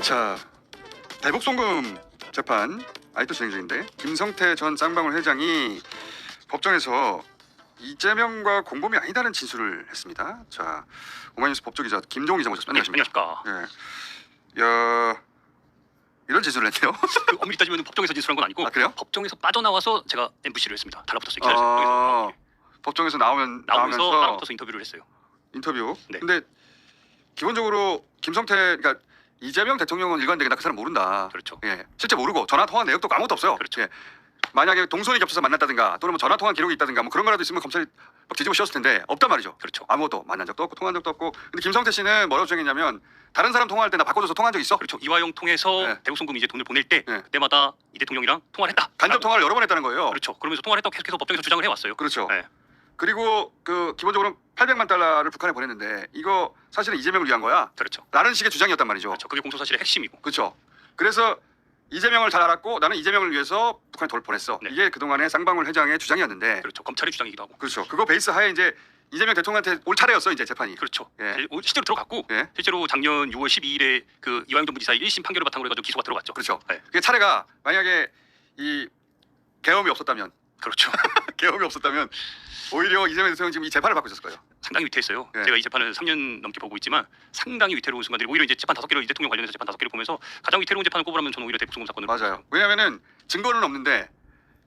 자, 대북 송금 재판 아직도 진행 중인데 김성태 전 쌍방울 회장이 법정에서 이재명과 공범이 아니다는 진술을 했습니다. 자, 오마이뉴스 법조기자 김종훈 기자 모셨습니다. 안녕하십니까. 예. 야, 이런 진술을 했네요. 그 엄밀히 따지면 법정에서 진술한 건 아니고. 아, 그래요? 법정에서 빠져나와서 제가 MBC를 했습니다. 달라붙었어요. 기자실에서. 법정에서 나오면서 나오면서 달라붙어서 인터뷰를 했어요. 인터뷰. 네. 근데 기본적으로 김성태, 그러니까 이재명 대통령은 일관되게 나 그 사람 모른다. 그렇죠. 예, 실제 모르고 전화 통화 내역도 아무것도 없어요. 그렇죠. 예. 만약에 동선이 겹쳐서 만났다든가 또는 뭐 전화 통화 기록이 있다든가 뭐 그런 거라도 있으면 검찰이 막 뒤집어 씌웠을 텐데 없단 말이죠. 그렇죠. 아무것도 만난 적도 없고 통화한 적도 없고. 근데 김성태 씨는 뭐라고 주장했냐면 다른 사람 통화할 때 나 바꿔줘서 통화한 적 있어? 그렇죠. 이화영 통해서 네. 대북 송금 이제 돈을 보낼 때 네. 그때마다 이 대통령이랑 통화를 했다. 간접 통화를 여러 번 했다는 거예요. 그렇죠. 그러면서 통화를 했다고 계속해서 법정에서 주장을 해왔어요. 그렇죠. 네. 그리고 그 기본적으로 800만 달러를 북한에 보냈는데 이거 사실은 이재명을 위한 거야. 그렇죠. 라는 식의 주장이었단 말이죠. 그렇죠. 그게 공소사실의 핵심이고. 그렇죠. 그래서 이재명을 잘 알았고 나는 이재명을 위해서 북한에 돈을 보냈어. 네. 이게 그동안의 쌍방울 회장의 주장이었는데 그렇죠. 검찰의 주장이기도 하고. 그렇죠. 그거 베이스 하에 이제 이재명 대통령한테 올 차례였어 이제 재판이. 그렇죠. 예. 실제로 들어갔고 예. 실제로 작년 6월 12일에 그 이화영 전 부지사의 1심 판결을 바탕으로 해가지고 기소가 들어갔죠. 그렇죠. 네. 그게 차례가 만약에 이 계엄이 없었다면 그렇죠. 계엄이 없었다면 오히려 이재명 대통령 지금 이 재판을 받고 있었을 거예요. 상당히 위태했어요. 예. 제가 이 재판을 3년 넘게 보고 있지만 상당히 위태로운 순간들이 오히려 이제 재판 5개를 이 대통령 관련해서 재판 5개를 보면서 가장 위태로운 재판을 꼽으라면 저는 오히려 대북 송금 사건을 맞아요. 왜냐하면은 증거는 없는데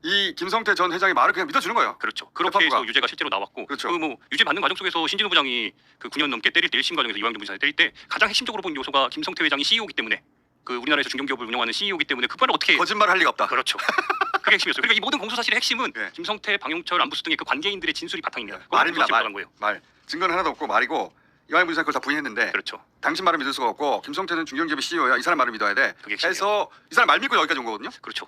이 김성태 전 회장의 말을 그냥 믿어주는 거예요. 그렇죠. 그렇게 재판부가. 해서 유죄가 실제로 나왔고 그렇죠. 뭐 유죄 받는 과정 속에서 신진호 부장이 그 9년 넘게 때릴 때 1심 과정에서 이화영 전 부지사를 때릴 때 가장 핵심적으로 본 요소가 김성태 회장이 CEO이기 때문에 그 우리나라에서 중견기업을 운영하는 CEO이기 때문에 그거를 어떻게 거짓말을 할 리가 없다. 그렇죠. 그게 핵심이었어요. 그러니까 이 모든 공소사실의 핵심은 예. 김성태, 방용철, 안부수 등의 그 관계인들의 진술이 바탕입니다. 말입니다. 말. 거예요. 말. 증거는 하나도 없고 말이고 이화영 부지사 그걸 다 부인했는데 그렇죠. 당신 말을 믿을 수가 없고 김성태는 중견기업의 CEO야. 이 사람 말을 믿어야 돼. 그게 핵심이에요. 해서 이 사람 말 믿고 여기까지 온 거거든요. 그렇죠.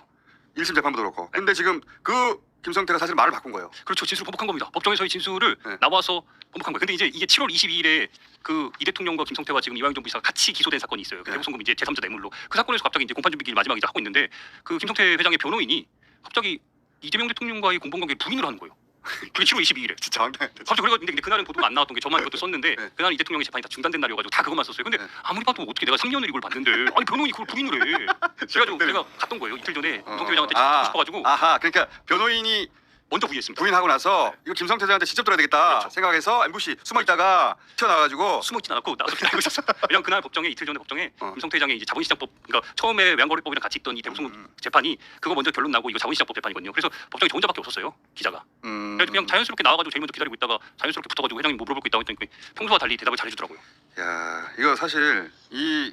1심 재판부도 그렇고. 근데 지금 그 김성태가 사실 말을 바꾼 거예요. 그렇죠. 진술을 번복한 겁니다. 법정에서의 진술을 네. 나와서 번복한 거예요. 근데 이제 이게 7월 22일에 그 이 대통령과 김성태와 지금 이화영 전 부지사가 같이 기소된 사건이 있어요. 그 네. 대북 송금 이제 제3자 뇌물로 그 사건에서 갑자기 이제 공판 준비기를 마지막에 이제 하고 있는데 그 김성태 회장의 변호인이 갑자기 이재명 대통령과의 공범관계를 부인을 하는 거예요. 그게 7월 22일에. 진짜 황당해. 갑자기 그래가지고 근데 그날은 보도가 안 나왔던 게 저만 그것도 썼는데 네. 그날 이 대통령의 재판이 다 중단된 날이어가지고 다 그것만 썼어요. 근데 네. 아무리 봐도 어떻게 내가 3년을 이걸 봤는데 아니 변호인이 그걸 부인을 해. 그래가지고 제가 갔던 거예요. 이틀 전에 김성태 회장한테 듣고 싶어가지고 아하, 그러니까 변호인이 먼저 부인했습니다. 부인하고 나서 이거 김성태 회장한테 직접 들어야 되겠다 그렇죠. 생각해서 MBC 숨어 있다가 튀어나와가지고 숨어있진 않았고 나와서 기다리고 있었어. 왜냐면 그날 법정에 이틀 전에 법정에 어. 김성태 회장의 이제 자본시장법 그러니까 처음에 외환거래법이랑 같이 있던 이 대북송금 재판이 그거 먼저 결론 나고 이거 자본시장법 재판이거든요. 그래서 법정에 저 혼자밖에 없었어요 기자가. 그래서 그냥 자연스럽게 나와가지고 제일 먼저 기다리고 있다가 자연스럽게 붙어가지고 회장님 뭐 물어볼 거 있다고 했더니 평소와 달리 대답을 잘해주더라고요. 야, 이거 사실 이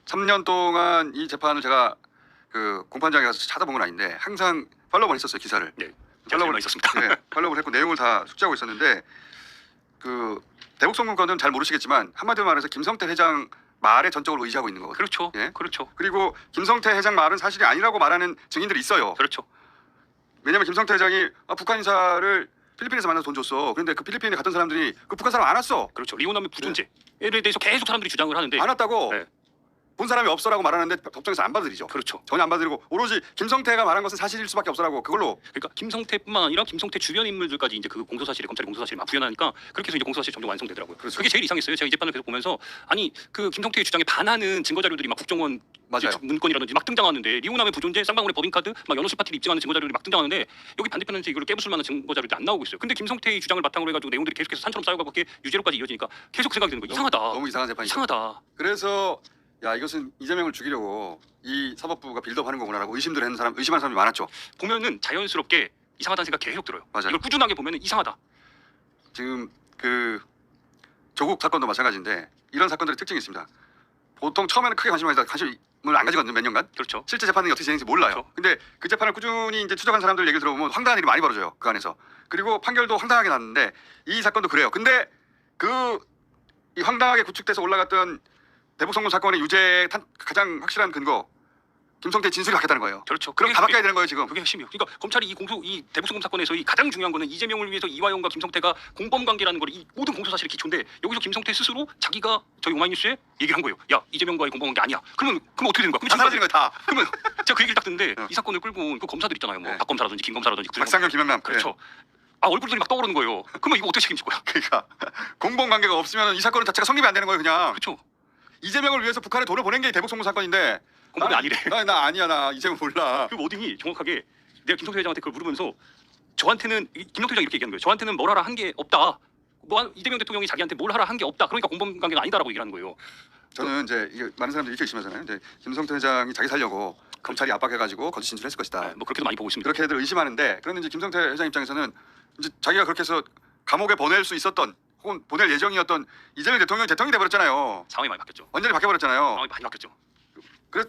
3년 동안 이 재판을 제가 그 공판장에 가서 찾아본 건 아닌데 항상 팔로우를 했었어요 기사를. 네, 제가 제일 많이 있었습니다. 네, 팔로우를 했고 내용을 다 숙지하고 있었는데 그 대북 송금 건은 잘 모르시겠지만 한마디로 말해서 김성태 회장 말에 전적으로 의지하고 있는 거거든요. 그렇죠. 예? 그렇죠. 그리고 김성태 회장 말은 사실이 아니라고 말하는 증인들이 있어요. 그렇죠. 왜냐면 김성태 회장이 북한 인사를 필리핀에서 만나서 돈 줬어. 그런데 그 필리핀에 갔던 사람들이 그 북한 사람 안 왔어. 그렇죠. 리오남의 부존재에 대해서 계속 사람들이 주장을 하는데 안 왔다고. 네. 본 사람이 없어라고 말하는데 법정에서 안 받아들이죠. 그렇죠. 전혀 안 받아들이고 오로지 김성태가 말한 것은 사실일 수밖에 없어라고 그걸로. 그러니까 김성태뿐만 아니라 김성태 주변 인물들까지 이제 그 공소사실에 검찰이 공소사실을 막 부연하니까 그렇게 해서 이제 공소사실이 점점 완성되더라고요. 그렇죠. 그게 제일 이상했어요. 제가 이 재판을 계속 보면서 아니 그 김성태의 주장에 반하는 증거 자료들이 막 국정원 맞아요. 문건이라든지 막 등장하는데 리오남의 부존재, 쌍방울의 법인카드, 막 연호수 파티를 입증하는 증거 자료들이 막 등장하는데 여기 반대편에서 이걸 깨부술 만한 증거 자료들이 안 나오고 있어요. 근데 김성태의 주장을 바탕으로 해가지고 내용들이 계속해서 산처럼 쌓여가고 그게 유죄로까지 이어지니까 계속 생각이 드는 거예요. 이상하다. 너무 이상한 재판이죠. 이상하다. 그래서 야 이것은 이재명을 죽이려고 이 사법부가 빌드업하는 거구나라고 의심하는 사람이 많았죠. 보면은 자연스럽게 이상하다는 생각 계속 들어요. 맞아요. 이걸 꾸준하게 보면은 이상하다. 지금 그 조국 사건도 마찬가지인데 이런 사건들의 특징이 있습니다. 보통 처음에는 크게 관심을 안 가지거든요. 몇 년간. 그렇죠. 실제 재판이 어떻게 진행될지 몰라요. 그렇죠. 근데 그 재판을 꾸준히 이제 추적한 사람들 얘기를 들어보면 황당한 일이 많이 벌어져요. 그 안에서. 그리고 판결도 황당하게 났는데 이 사건도 그래요. 근데 이 황당하게 구축돼서 올라갔던 대북 송금 사건의 유죄 가장 확실한 근거 김성태 진술이 바뀌었다는 거예요. 그렇죠. 그럼 다 바뀌어야 되는 거예요 지금. 그게 핵심이에요. 그러니까 검찰이 이 대북송금 사건에서 이 가장 중요한 거는 이재명을 위해서 이화영과 김성태가 공범 관계라는 걸 이 모든 공소사실의 기초인데 여기서 김성태 스스로 자기가 저희 오마이뉴스에 얘기를 한 거예요. 야 이재명과의 공범 관계 아니야. 그러면 어떻게 되는 거야? 다 사라지는 거예요 다. 그러면 제가 그 얘기를 딱 듣는데 어. 이 사건을 끌고 온 그 검사들 있잖아요. 뭐 네. 박 검사라든지 김 검사라든지 박상현, 김영남. 그렇죠. 아 얼굴들이 막 떠오르는 거예요. 그러면 이거 어떻게 책임질 거야? 그러니까 공범 관계가 없으면 이 사건 자체가 성립이 안 되는 거예요 그냥. 그렇죠. 이재명을 위해서 북한에 돈을 보낸 게 대북 송금 사건인데 공범이 아니래. 나 아니야 나 이재명 몰라. 그 워딩이 정확하게 내가 김성태 회장한테 그걸 물으면서 저한테는 김성태 회장이 이렇게 얘기하는 거예요. 저한테는 뭘 하라 한 게 없다. 뭐 이재명 대통령이 자기한테 뭘 하라 한 게 없다. 그러니까 공범 관계가 아니다라고 얘기하는 거예요. 저는 이제 이게 많은 사람들이 이렇게 의심하잖아요. 이제 김성태 회장이 자기 살려고 검찰이 압박해가지고 거짓 진술했을 것이다. 뭐 그렇게도 많이 보고 있습니다. 그렇게들 의심하는데 그런데 이제 김성태 회장 입장에서는 이제 자기가 그렇게 해서 감옥에 보낼 수 있었던 혹은 보낼 예정이었던 이재명 대통령이 돼버렸잖아요. 상황이 많이 바뀌었죠. 완전히 바뀌어버렸잖아요. 상황이 많이 바뀌었죠. 그래서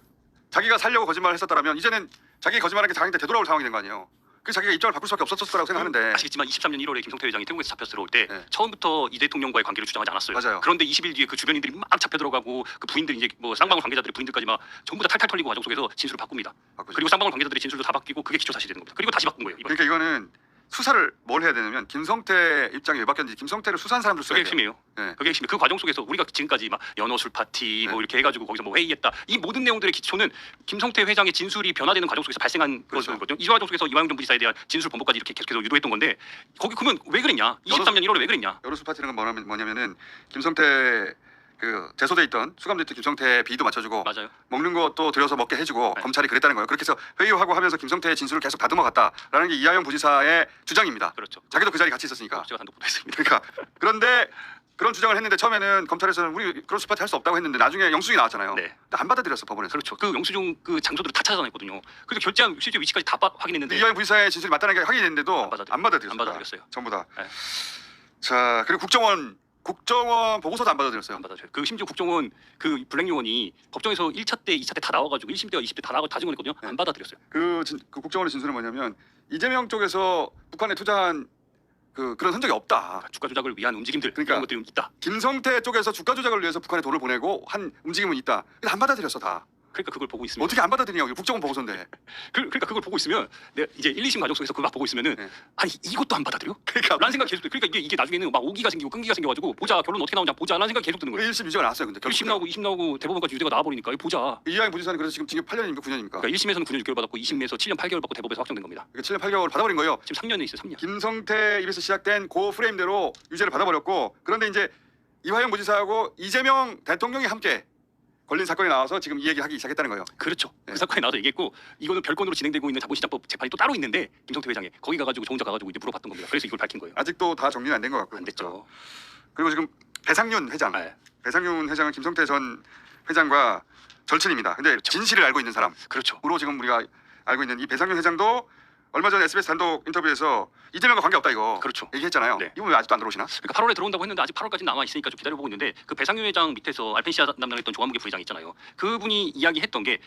자기가 살려고 거짓말을 했었다면 이제는 자기 거짓말한 게 자기한테 되돌아올 상황이 된 거 아니에요. 그래서 자기가 입장을 바꿀 수밖에 없었을 거라고 생각하는데 아시겠지만 23년 1월에 김성태 회장이 태국에서 잡혀 들어올 때 네. 처음부터 이 대통령과의 관계를 주장하지 않았어요. 맞아요. 그런데 20일 뒤에 그 주변인들이 막 잡혀 들어가고 그 부인들이 이제 뭐 쌍방울 관계자들의 부인들까지 막 전부 다 탈탈 털리고 과정 속에서 진술을 바꿉니다. 바꾸죠. 그리고 쌍방울 관계자들의 진술도 다 바뀌고 그게 기초 사실이 되는 겁니다. 그리고 다시 바꾼 거예요. 이번에. 그러니까 이거는 수사를 뭘 해야 되냐면 김성태 입장이 왜 바뀌었는지 김성태를 수사한 사람들 그게 써야 돼요. 핵심이에요. 네. 그게 핵심이에요. 그 과정 속에서 우리가 지금까지 막 연어술 파티 뭐 네. 이렇게 해가지고 거기서 뭐 회의했다. 이 모든 내용들의 기초는 김성태 회장의 진술이 변화되는 과정 속에서 발생한 그렇죠. 것이거든요. 이 과정 속에서 이화영 전 부지사에 대한 진술 번복까지 이렇게 계속해서 유도했던 건데 거기 그러면 왜 그랬냐? 23년 1월에 왜 그랬냐? 여론수 파티는 뭐냐면은 김성태 그 제소돼 있던 수감돼 있던 김성태 비위도 맞춰주고 맞아요. 먹는 것도 들여서 먹게 해주고 네. 검찰이 그랬다는 거예요. 그렇게 해서 회유하고 하면서 김성태의 진술을 계속 다듬어 갔다라는 게 이하영 부지사의 주장입니다. 그렇죠. 자기도 그 자리에 같이 있었으니까. 제가 단독 보도했습니다. 그러니까 그런데 그런 주장을 했는데 처음에는 검찰에서는 우리 그런 수파티 할 수 없다고 했는데 나중에 영수증이 나왔잖아요. 네. 근데 안 받아들였어 법원에서. 그렇죠. 그 영수증 그 장소들을 다 찾아다녔거든요. 그래서 결제한 실제 위치까지 다 확인했는데 이하영 부지사의 진술이 맞다는 게 확인됐는데도 안 받아들였어요. 안 받아들였어요. 전부 다. 네. 자 그리고 국정원 보고서도 안 받아들였어요. 안 받아줘요. 그 심지어 국정원 그 블랙 요원이 법정에서 1차 때, 2차 때 다 나와가지고 1심 때와 20대 다 나와 다 증언했거든요. 안 받아들였어요. 그 국정원의 진술은 뭐냐면 이재명 쪽에서 북한에 투자한 그런 흔적이 없다. 주가 조작을 위한 움직임들 그러니까 이런 것들이 있다. 김성태 쪽에서 주가 조작을 위해서 북한에 돈을 보내고 한 움직임은 있다. 근데 안 받아들였어 다. 그러니까 그걸 보고 있으면 어떻게 안 받아들이냐고. 국정원 보고서인데. 그러니까 그걸 보고 있으면 내가 이제 1, 2심 과정 속에서 그걸 막 보고 있으면은 네. 아니 이것도 안 받아들여? 그러니까 라는 생각이 계속 들. 그러니까 이게 나중에는 막 오기가 생기고 끈기가 생겨가지고 보자 결론 어떻게 나오냐 보자 라는 생각이 계속 드는 거예요. 1심 유죄가 나왔어요. 근데 1심 나오고 2심 나오고 대법원까지 유죄가 나와버리니까 이거 보자. 이하영 부지사는 그래서 지금 징역 8년입니까 9년입니까? 그러니까 1심에서는 9년 6개월 받았고 2심에서 7년 8개월 받고 대법에서 확정된 겁니다. 그러니까 7년 8개월 받아버린 거예요. 지금 3년에 있어요. 3년. 김성태 입에서 시작된 그 프레임대로 유죄를 받아버렸고 그런데 이제 이화영 부지사하고 이재명 대통령이 함께 걸린 사건이 나와서 지금 이 얘기를 하기 시작했다는 거예요. 그렇죠. 네. 그 사건에 나와서 얘기했고 이거는 별건으로 진행되고 있는 자본시장법 재판이 또 따로 있는데 김성태 회장이 거기 가가지고 저 혼자 가가지고 이제 물어봤던 겁니다. 그래서 이걸 밝힌 거예요. 아직도 다 정리는 안 된 것 같고요. 안 됐죠. 그리고 지금 배상윤 회장. 네. 배상윤 회장은 김성태 전 회장과 절친입니다. 근데 진실을 알고 있는 사람으로 그렇죠. 지금 우리가 알고 있는 이 배상윤 회장도 얼마 전에 SBS 단독 인터뷰에서 이재명과 관계없다 이거 그렇죠. 얘기했잖아요. 네. 이분 왜 아직도 안 들어오시나? 그러니까 8월에 들어온다고 했는데 아직 8월까지 남아 있으니까 좀 기다려보고 있는데 그 배상윤 회장 밑에서 알펜시아 담당했던 조화무게 부회장 있잖아요. 그분이 이야기했던 게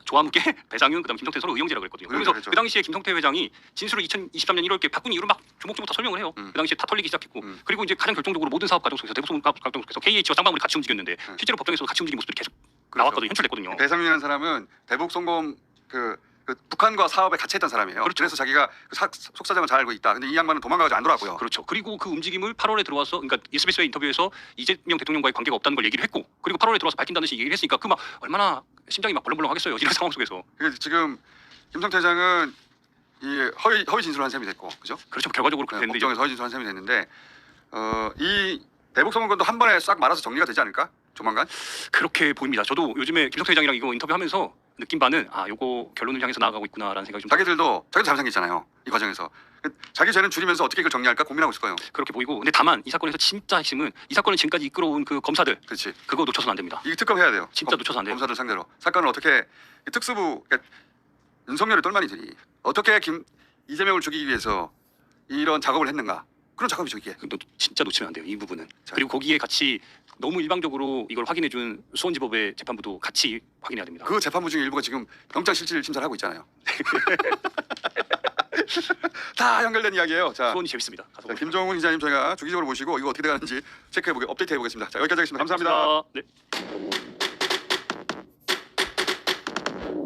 조화무게 배상윤 그다음 김성태 서로 의형제라고 했거든요. 그래서 그렇죠. 그 당시에 김성태 회장이 진술을 2023년 1월께 바꾼 이유를 막 조목조목 다 설명을 해요. 그 당시에 다 털리기 시작했고 그리고 이제 가장 결정적으로 모든 사업 과정 속에서 대북송 과정 속에서 KH와 쌍방울이 같이 움직였는데 실제로 법정에서 같이 움직인 모습들이 계속 나왔거든요. 현출됐거든요. 배상윤이라는 사람은 대북 송금 그 북한과 사업에 같이 했던 사람이에요. 그렇죠. 그래서 자기가 그 속사정을 잘 알고 있다. 근데 이 양반은 도망가가지고 안 돌아왔고요. 그렇죠. 그리고 그 움직임을 8월에 들어와서 그러니까 SBS의 인터뷰에서 이재명 대통령과의 관계가 없다는 걸 얘기를 했고 그리고 8월에 들어와서 밝힌다는 듯이 얘기를 했으니까 그 막 얼마나 심장이 막 벌렁벌렁하겠어요. 이런 상황 속에서. 그래서 지금 김성태 회장은 이 허위 진술을 한 셈이 됐고, 그죠? 그렇죠. 결과적으로 그렇게 됐는데 법정에서 허위 진술을 한 셈이 됐는데 이 대북 송금건도 한 번에 싹 말아서 정리가 되지 않을까? 조만간? 그렇게 보입니다. 저도 요즘에 김성태 회장이랑 이거 인터뷰하면서 느낀 바는 요거 결론을 향해서 나아가고 있구나라는 생각이 좀 자기도 잘못생겼잖아요. 이 과정에서 자기 죄는 줄이면서 어떻게 이걸 정리할까 고민하고 있을 거예요. 그렇게 보이고 근데 다만 이 사건에서 진짜 핵심은 이 사건을 지금까지 이끌어온 그 검사들 그렇지. 그거 놓쳐서는 안 됩니다. 이 특검 해야 돼요. 진짜 놓쳐서 안 돼요. 검사들 상대로 사건을 어떻게 특수부 그러니까 윤석열의 똘마니들이 어떻게 이재명을 죽이기 위해서 이런 작업을 했는가? 그런 작업이죠 이게. 진짜 놓치면 안 돼요. 이 부분은. 자. 그리고 거기에 같이 너무 일방적으로 이걸 확인해준 수원지법의 재판부도 같이 확인해야 됩니다. 그 재판부 중에 일부가 지금 영장 실질 심사를 하고 있잖아요. 다 연결된 이야기예요. 자, 수원이 재밌습니다. 가서 보세요. 김종훈 기자님 저희가 주기적으로 모시고 이거 어떻게 돼가는지 체크해보게 업데이트해보겠습니다. 자, 여기까지 하겠습니다. 감사합니다. 네.